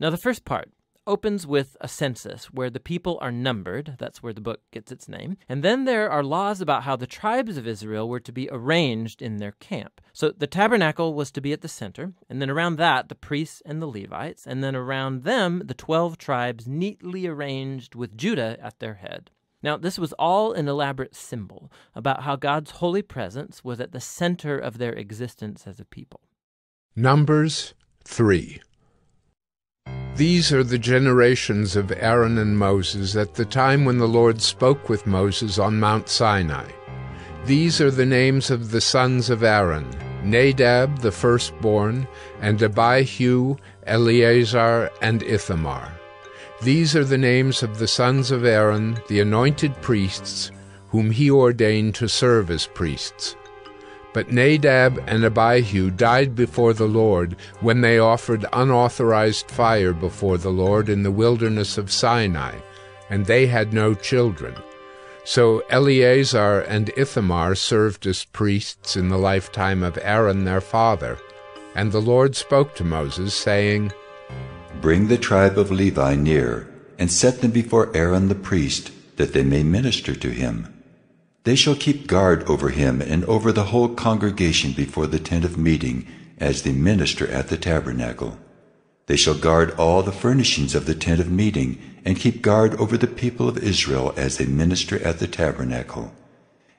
Now, the first part opens with a census where the people are numbered. That's where the book gets its name. And then there are laws about how the tribes of Israel were to be arranged in their camp. So the tabernacle was to be at the center, and then around that, the priests and the Levites, and then around them, the 12 tribes neatly arranged with Judah at their head. Now, this was all an elaborate symbol about how God's holy presence was at the center of their existence as a people. Numbers 3. These are the generations of Aaron and Moses at the time when the Lord spoke with Moses on Mount Sinai. These are the names of the sons of Aaron: Nadab the firstborn, and Abihu, Eleazar, and Ithamar. These are the names of the sons of Aaron, the anointed priests, whom he ordained to serve as priests. But Nadab and Abihu died before the Lord when they offered unauthorized fire before the Lord in the wilderness of Sinai, and they had no children. So Eleazar and Ithamar served as priests in the lifetime of Aaron their father. And the Lord spoke to Moses, saying, Bring the tribe of Levi near, and set them before Aaron the priest, that they may minister to him. They shall keep guard over him and over the whole congregation before the tent of meeting, as they minister at the tabernacle. They shall guard all the furnishings of the tent of meeting, and keep guard over the people of Israel as they minister at the tabernacle.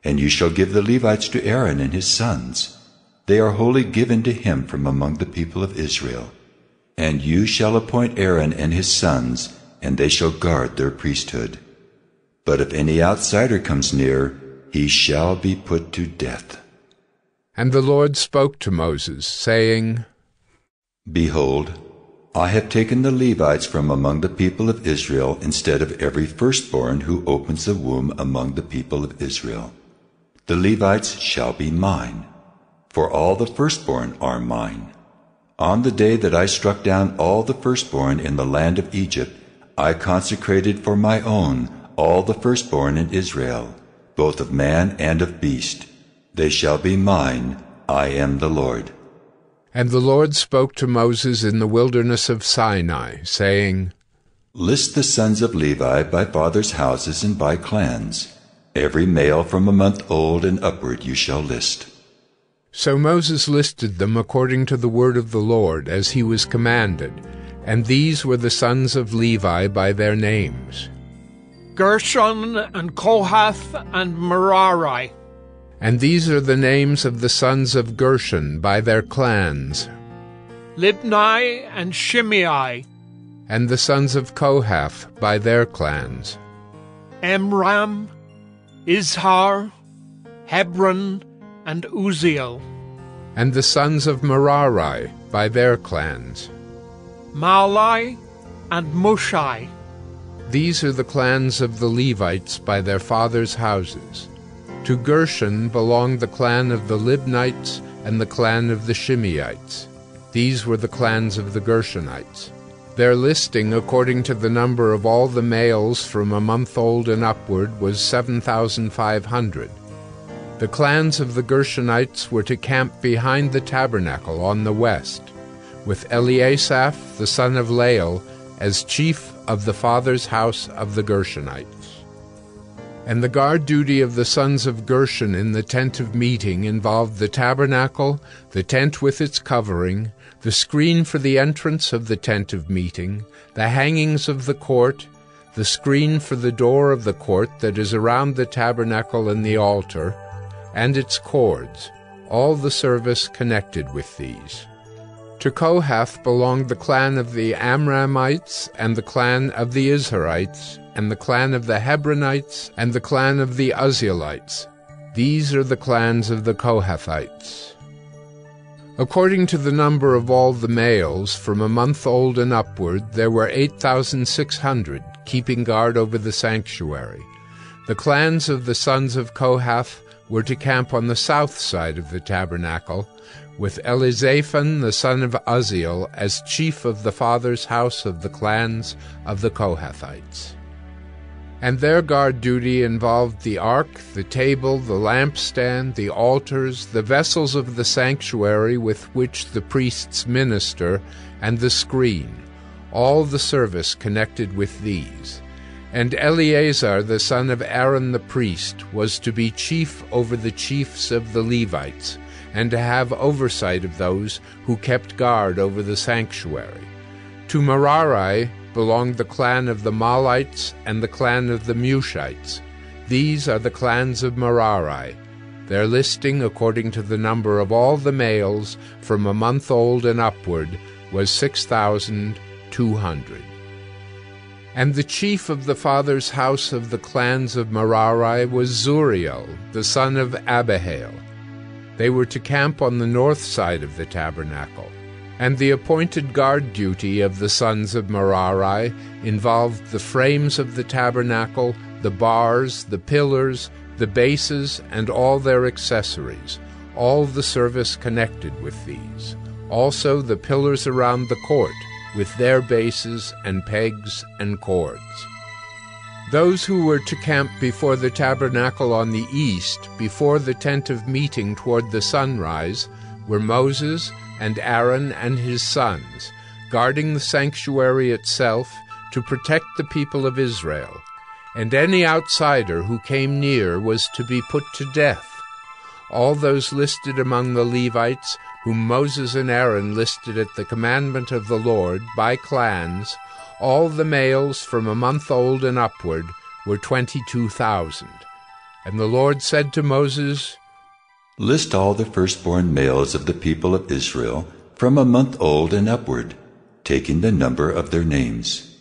And you shall give the Levites to Aaron and his sons. They are wholly given to him from among the people of Israel. And you shall appoint Aaron and his sons, and they shall guard their priesthood. But if any outsider comes near, he shall be put to death. And the Lord spoke to Moses, saying, Behold, I have taken the Levites from among the people of Israel instead of every firstborn who opens the womb among the people of Israel. The Levites shall be mine, for all the firstborn are mine. On the day that I struck down all the firstborn in the land of Egypt, I consecrated for my own all the firstborn in Israel, both of man and of beast. They shall be mine. I am the Lord. And the Lord spoke to Moses in the wilderness of Sinai, saying, List the sons of Levi by fathers' houses and by clans. Every male from a month old and upward you shall list. So Moses listed them according to the word of the Lord, as he was commanded. And these were the sons of Levi by their names: Gershon and Kohath and Merari. And these are the names of the sons of Gershon by their clans: Libni and Shimei. And the sons of Kohath by their clans: Amram, Izhar, Hebron, and Uzziel. And the sons of Merari by their clans: Malai and Mushai. These are the clans of the Levites by their fathers' houses. To Gershon belonged the clan of the Libnites and the clan of the Shimeites. These were the clans of the Gershonites. Their listing, according to the number of all the males from a month old and upward, was 7,500. The clans of the Gershonites were to camp behind the tabernacle on the west, with Eliasaph the son of Lael as chief of the father's house of the Gershonites. And the guard duty of the sons of Gershon in the tent of meeting involved the tabernacle, the tent with its covering, the screen for the entrance of the tent of meeting, the hangings of the court, the screen for the door of the court that is around the tabernacle and the altar, and its cords, all the service connected with these. To Kohath belonged the clan of the Amramites, and the clan of the Izharites, and the clan of the Hebronites, and the clan of the Uzzielites. These are the clans of the Kohathites. According to the number of all the males, from a month old and upward, there were 8,600, keeping guard over the sanctuary. The clans of the sons of Kohath were to camp on the south side of the tabernacle, with Elizaphan the son of Uzziel as chief of the father's house of the clans of the Kohathites. And their guard duty involved the ark, the table, the lampstand, the altars, the vessels of the sanctuary with which the priests minister, and the screen, all the service connected with these. And Eleazar the son of Aaron the priest was to be chief over the chiefs of the Levites, and to have oversight of those who kept guard over the sanctuary. To Merari belonged the clan of the Mahlites and the clan of the Mushites. These are the clans of Merari. Their listing, according to the number of all the males from a month old and upward, was 6,200. And the chief of the father's house of the clans of Merari was Zuriel, the son of Abihail. They were to camp on the north side of the tabernacle. And the appointed guard duty of the sons of Merari involved the frames of the tabernacle, the bars, the pillars, the bases, and all their accessories, all the service connected with these. Also the pillars around the court, with their bases and pegs and cords. Those who were to camp before the tabernacle on the east, before the tent of meeting toward the sunrise, were Moses and Aaron and his sons, guarding the sanctuary itself to protect the people of Israel. And any outsider who came near was to be put to death. All those listed among the Levites, whom Moses and Aaron listed at the commandment of the Lord, by clans, all the males from a month old and upward, were 22,000. And the Lord said to Moses, List all the firstborn males of the people of Israel from a month old and upward, taking the number of their names.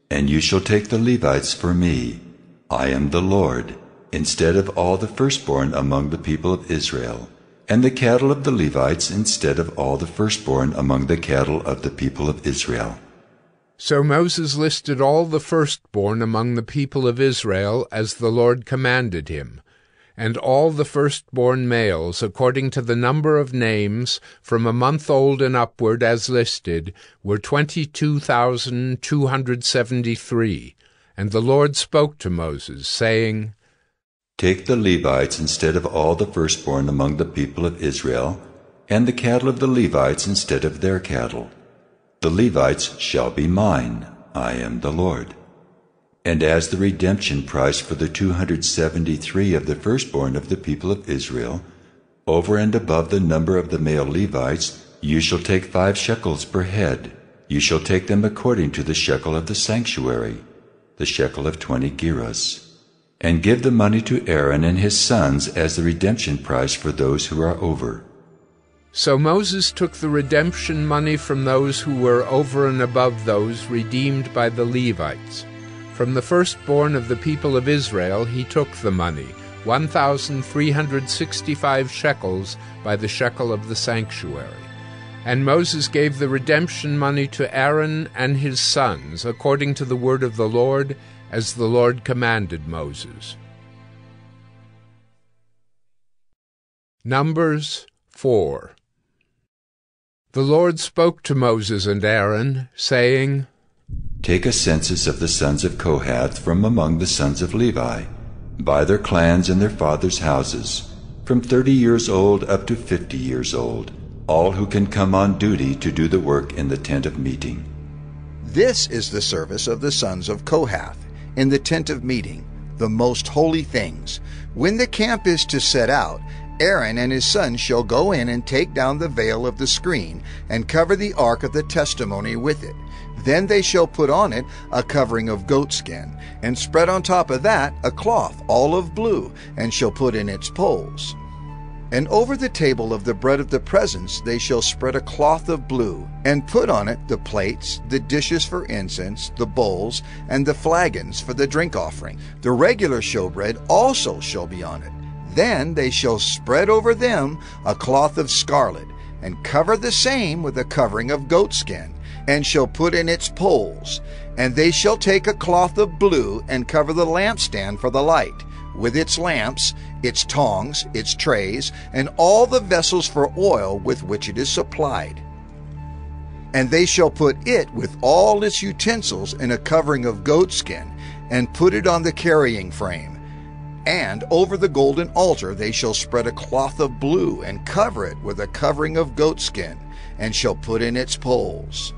And you shall take the Levites for me. I am the Lord, instead of all the firstborn among the people of Israel, and the cattle of the Levites instead of all the firstborn among the cattle of the people of Israel. So Moses listed all the firstborn among the people of Israel as the Lord commanded him, and all the firstborn males, according to the number of names, from a month old and upward as listed, were 22,273. And the Lord spoke to Moses, saying, Take the Levites instead of all the firstborn among the people of Israel, and the cattle of the Levites instead of their cattle. The Levites shall be mine. I am the Lord. And as the redemption price for the 273 of the firstborn of the people of Israel, over and above the number of the male Levites, you shall take 5 shekels per head. You shall take them according to the shekel of the sanctuary, the shekel of 20 gerahs. And give the money to Aaron and his sons as the redemption price for those who are over. So Moses took the redemption money from those who were over and above those redeemed by the Levites. From the firstborn of the people of Israel he took the money, 1,365 shekels by the shekel of the sanctuary. And Moses gave the redemption money to Aaron and his sons, according to the word of the Lord, as the Lord commanded Moses. Numbers 4. The Lord spoke to Moses and Aaron, saying, Take a census of the sons of Kohath from among the sons of Levi, by their clans and their fathers' houses, from 30 years old up to 50 years old, all who can come on duty to do the work in the tent of meeting. This is the service of the sons of Kohath in the tent of meeting, the most holy things. When the camp is to set out, Aaron and his sons shall go in and take down the veil of the screen and cover the ark of the testimony with it. Then they shall put on it a covering of goatskin, and spread on top of that a cloth all of blue, and shall put in its poles. And over the table of the bread of the presence they shall spread a cloth of blue, and put on it the plates, the dishes for incense, the bowls, and the flagons for the drink offering. The regular showbread also shall be on it. Then they shall spread over them a cloth of scarlet, and cover the same with a covering of goatskin, and shall put in its poles. And they shall take a cloth of blue, and cover the lampstand for the light, with its lamps, its tongs, its trays, and all the vessels for oil with which it is supplied. And they shall put it with all its utensils in a covering of goatskin, and put it on the carrying frame. And over the golden altar they shall spread a cloth of blue, and cover it with a covering of goatskin, and shall put in its poles.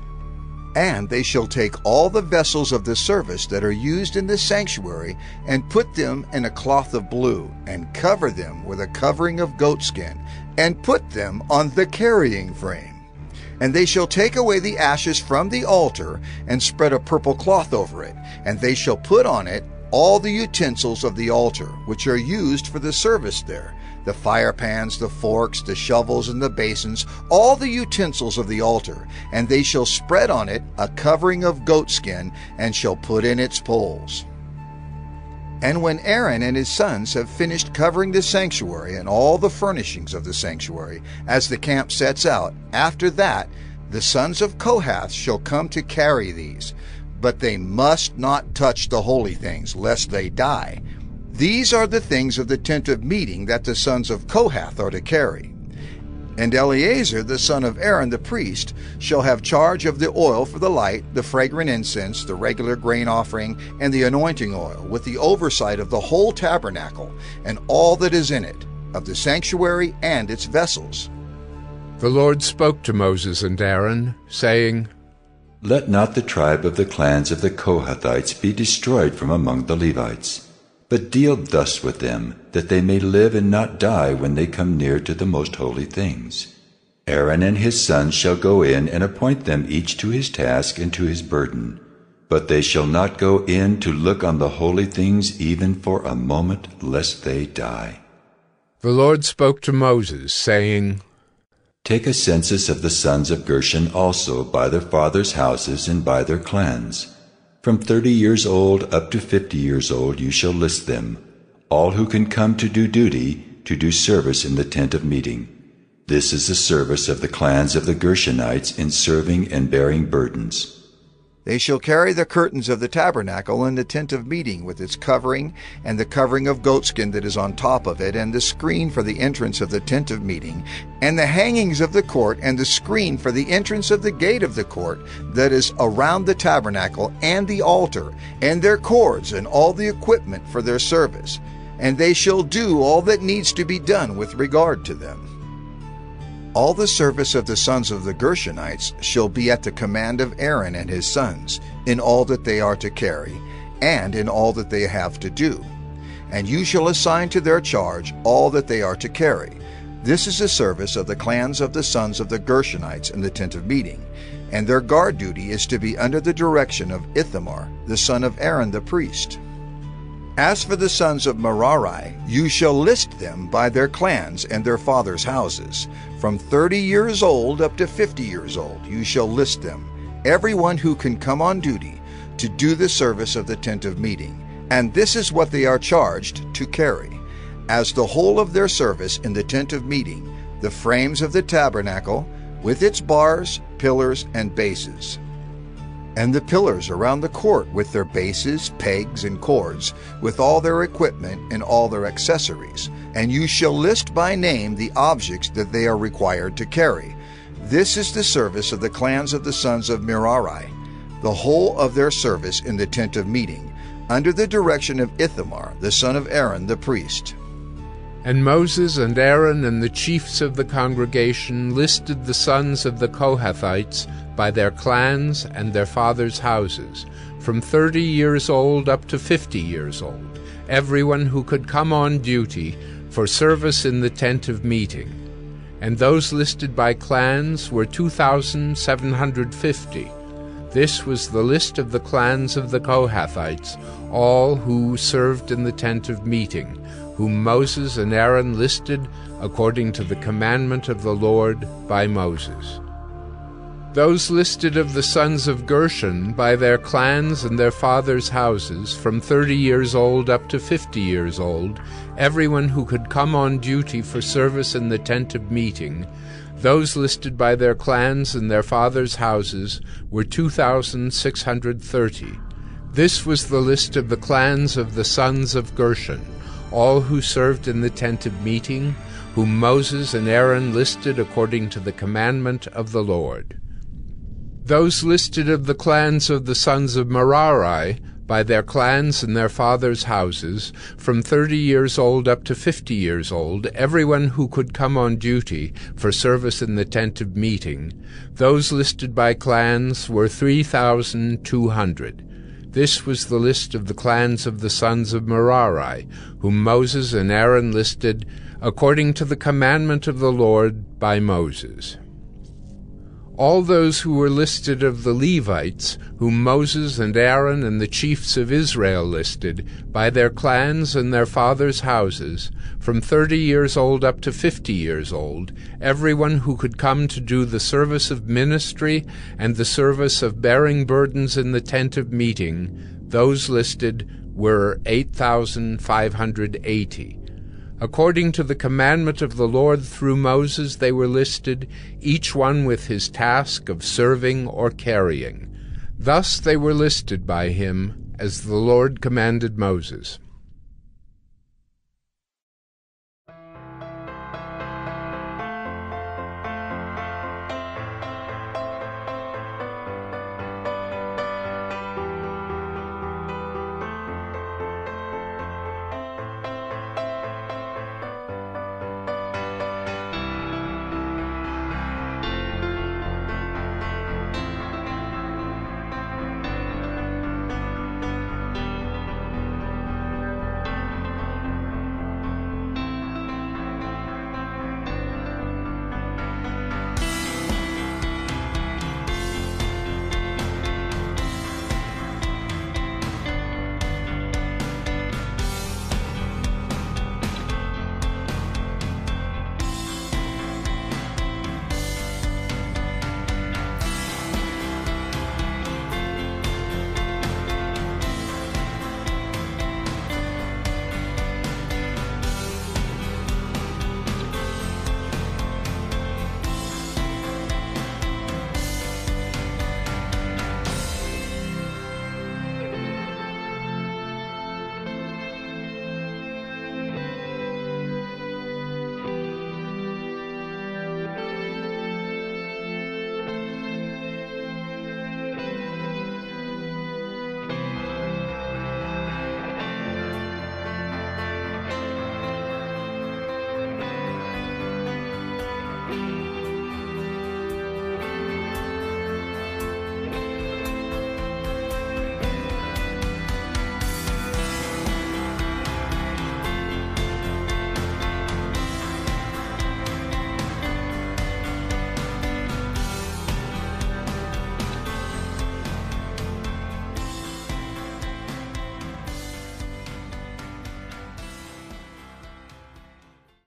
And they shall take all the vessels of the service that are used in the sanctuary, and put them in a cloth of blue, and cover them with a covering of goatskin, and put them on the carrying frame. And they shall take away the ashes from the altar, and spread a purple cloth over it, and they shall put on it all the utensils of the altar, which are used for the service there, the fire pans, the forks, the shovels, and the basins, all the utensils of the altar, and they shall spread on it a covering of goatskin, and shall put in its poles. And when Aaron and his sons have finished covering the sanctuary and all the furnishings of the sanctuary, as the camp sets out, after that the sons of Kohath shall come to carry these. But they must not touch the holy things, lest they die. These are the things of the tent of meeting that the sons of Kohath are to carry. And Eleazar, the son of Aaron the priest, shall have charge of the oil for the light, the fragrant incense, the regular grain offering, and the anointing oil, with the oversight of the whole tabernacle, and all that is in it, of the sanctuary and its vessels. The Lord spoke to Moses and Aaron, saying, Let not the tribe of the clans of the Kohathites be destroyed from among the Levites, but deal thus with them, that they may live and not die when they come near to the most holy things. Aaron and his sons shall go in and appoint them each to his task and to his burden, but they shall not go in to look on the holy things even for a moment, lest they die. The Lord spoke to Moses, saying, Take a census of the sons of Gershon also by their fathers' houses and by their clans. From 30 years old up to 50 years old you shall list them, all who can come to do duty, to do service in the tent of meeting. This is the service of the clans of the Gershonites in serving and bearing burdens. They shall carry the curtains of the tabernacle and the tent of meeting with its covering, and the covering of goatskin that is on top of it, and the screen for the entrance of the tent of meeting, and the hangings of the court, and the screen for the entrance of the gate of the court that is around the tabernacle, and the altar, and their cords, and all the equipment for their service. And they shall do all that needs to be done with regard to them. All the service of the sons of the Gershonites shall be at the command of Aaron and his sons, in all that they are to carry, and in all that they have to do. And you shall assign to their charge all that they are to carry. This is the service of the clans of the sons of the Gershonites in the tent of meeting, and their guard duty is to be under the direction of Ithamar, the son of Aaron the priest. As for the sons of Merari, you shall list them by their clans and their fathers' houses. From 30 years old up to 50 years old you shall list them, everyone who can come on duty to do the service of the tent of meeting. And this is what they are charged to carry. As the whole of their service in the tent of meeting, the frames of the tabernacle, with its bars, pillars, and bases, and the pillars around the court with their bases, pegs, and cords, with all their equipment and all their accessories. And you shall list by name the objects that they are required to carry. This is the service of the clans of the sons of Merari, the whole of their service in the tent of meeting, under the direction of Ithamar, the son of Aaron the priest. And Moses and Aaron and the chiefs of the congregation listed the sons of the Kohathites by their clans and their fathers' houses, from 30 years old up to 50 years old, everyone who could come on duty for service in the tent of meeting. And those listed by clans were 2,750. This was the list of the clans of the Kohathites, all who served in the tent of meeting, whom Moses and Aaron listed according to the commandment of the Lord by Moses. Those listed of the sons of Gershon by their clans and their fathers' houses, from 30 years old up to 50 years old, everyone who could come on duty for service in the tent of meeting, those listed by their clans and their fathers' houses were 2,630. This was the list of the clans of the sons of Gershon, all who served in the tent of meeting, whom Moses and Aaron listed according to the commandment of the Lord. Those listed of the clans of the sons of Merari by their clans and their fathers' houses, from 30 years old up to 50 years old, everyone who could come on duty for service in the tent of meeting. Those listed by clans were 3,200. This was the list of the clans of the sons of Merari, whom Moses and Aaron listed according to the commandment of the Lord by Moses. All those who were listed of the Levites, whom Moses and Aaron and the chiefs of Israel listed, by their clans and their fathers' houses, from 30 years old up to 50 years old, everyone who could come to do the service of ministry and the service of bearing burdens in the tent of meeting, those listed were 8,580. According to the commandment of the Lord through Moses they were listed, each one with his task of serving or carrying. Thus they were listed by him, as the Lord commanded Moses.